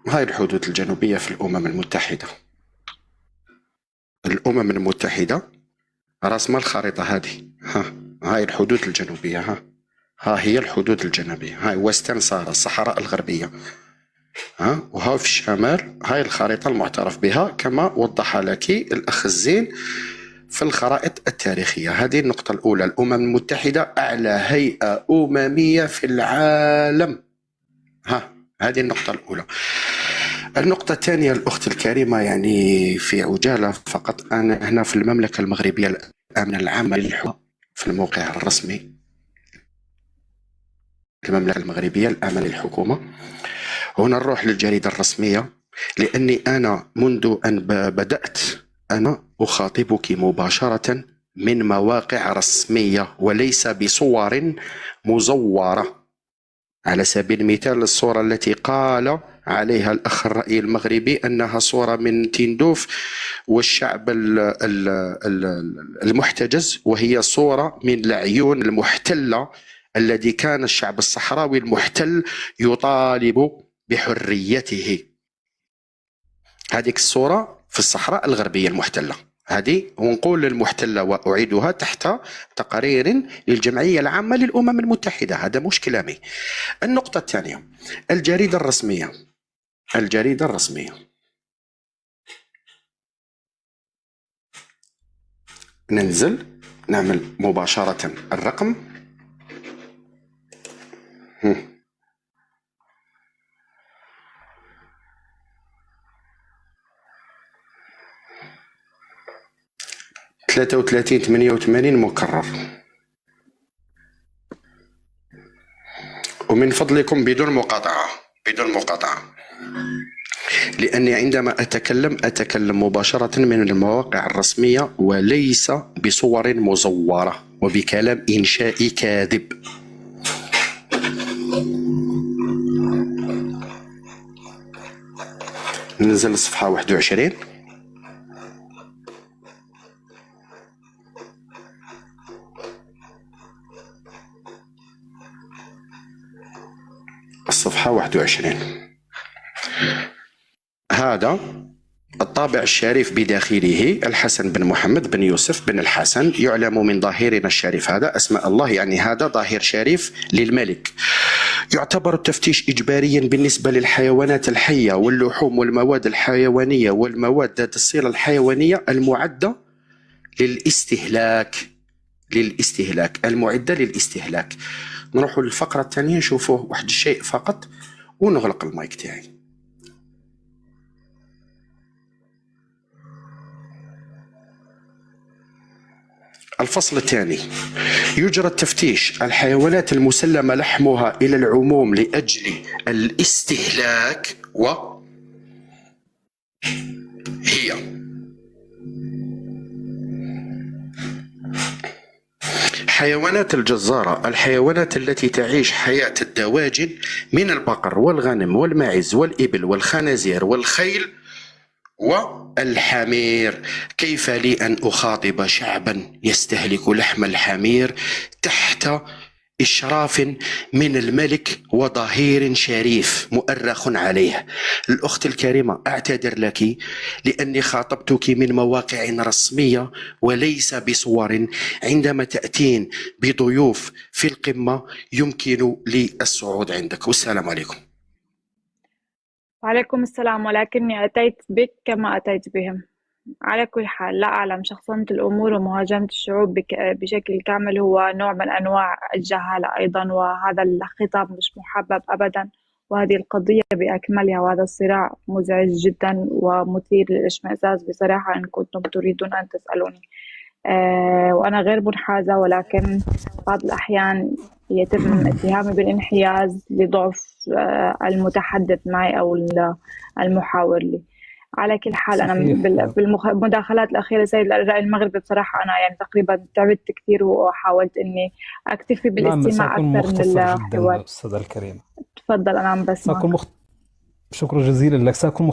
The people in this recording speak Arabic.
هاي الحدود الجنوبية في الأمم المتحدة. الأمم المتحدة رسم الخريطة هذه. هاي الحدود الجنوبية. ها هي الحدود الجنوبية. هاي وسترن سهرة، الصحراء الغربية. وها في الشمال هاي الخريطة المعترف بها كما وضح لك الأخ الزين في الخرائط التاريخية. هذه النقطة الأولى. الأمم المتحدة أعلى هيئة أممية في العالم. هذه النقطة الأولى. النقطة الثانية الأخت الكريمة، يعني في عجالة فقط، أنا هنا في المملكة المغربية الأمن العام للحكومة في الموقع الرسمي المملكة المغربية الأمن للحكومة. هنا نروح للجريدة الرسمية، لأني أنا منذ أن بدأت أنا أخاطبك مباشرة من مواقع رسمية وليس بصور مزورة. على سبيل المثال الصورة التي قال عليها الأخ الرأي المغربي أنها صورة من تندوف والشعب المحتجز، وهي صورة من العيون المحتلة الذي كان الشعب الصحراوي المحتل يطالب بحريته. هذيك الصورة في الصحراء الغربية المحتلة هذه، ونقول المحتلة وأعيدها تحت تقارير للجمعية العامة للأمم المتحدة، هذا مش كلامي. النقطة الثانية الجريدة الرسمية. الجريدة الرسمية ننزل نعمل مباشرة الرقم. 3388 مكرر. ومن فضلكم بدون مقاطعة، بدون مقاطعة، لأني عندما أتكلم مباشرة من المواقع الرسمية وليس بصور مزورة وبكلام إنشائي كاذب. ننزل الصفحة 21. الصفحة 21. هذا الطابع الشريف بداخله الحسن بن محمد بن يوسف بن الحسن، يعلم من ظاهرنا الشريف هذا أسماء الله، يعني هذا ظاهر شريف للملك. يعتبر التفتيش إجباريا بالنسبة للحيوانات الحية واللحوم والمواد الحيوانية والمواد ذات الصلة الحيوانية المعدة للاستهلاك. المعدة للاستهلاك. نروح للفقرة الثانية نشوفوا واحد الشيء فقط ونغلق المايك تاعي. الفصل الثاني. يجرى التفتيش الحيوانات المسلمة لحمها إلى العموم لأجل الاستهلاك، هي حيوانات الجزارة، الحيوانات التي تعيش حياة الدواجن من البقر والغنم والماعز والإبل والخنازير والخيل والحمير. كيف لي أن أخاطب شعبا يستهلك لحم الحمير تحت إشراف من الملك وظهير شريف مؤرخ عليه؟ الأخت الكريمة أعتذر لك لأني خاطبتك من مواقع رسمية وليس بصور. عندما تأتين بضيوف في القمة يمكن لي الصعود عندك. والسلام عليكم. وعليكم السلام، ولكني أتيت بك كما أتيت بهم. على كل حال لا أعلم، شخصنة الأمور ومهاجمة الشعوب بشكل كامل هو نوع من أنواع الجهالة أيضا، وهذا الخطاب مش محبب أبدا، وهذه القضية بأكملها وهذا الصراع مزعج جدا ومثير للاشمئزاز بصراحة إن كنتم تريدون أن تسألوني. وأنا غير منحازة، ولكن بعض الأحيان يتم اتهامي بالانحياز لضعف المتحدث معي أو المحاور لي. على كل حال أنا بالمداخلات الأخيرة سيد الرأي المغربي بصراحة أنا يعني تقريبا تعبت كثير وحاولت إني أكتفي بالاستماع أكثر من الحوار. أستاذة الكريمة تفضل، أنا عم بسمعك. شكرا جزيلا لك. سأكون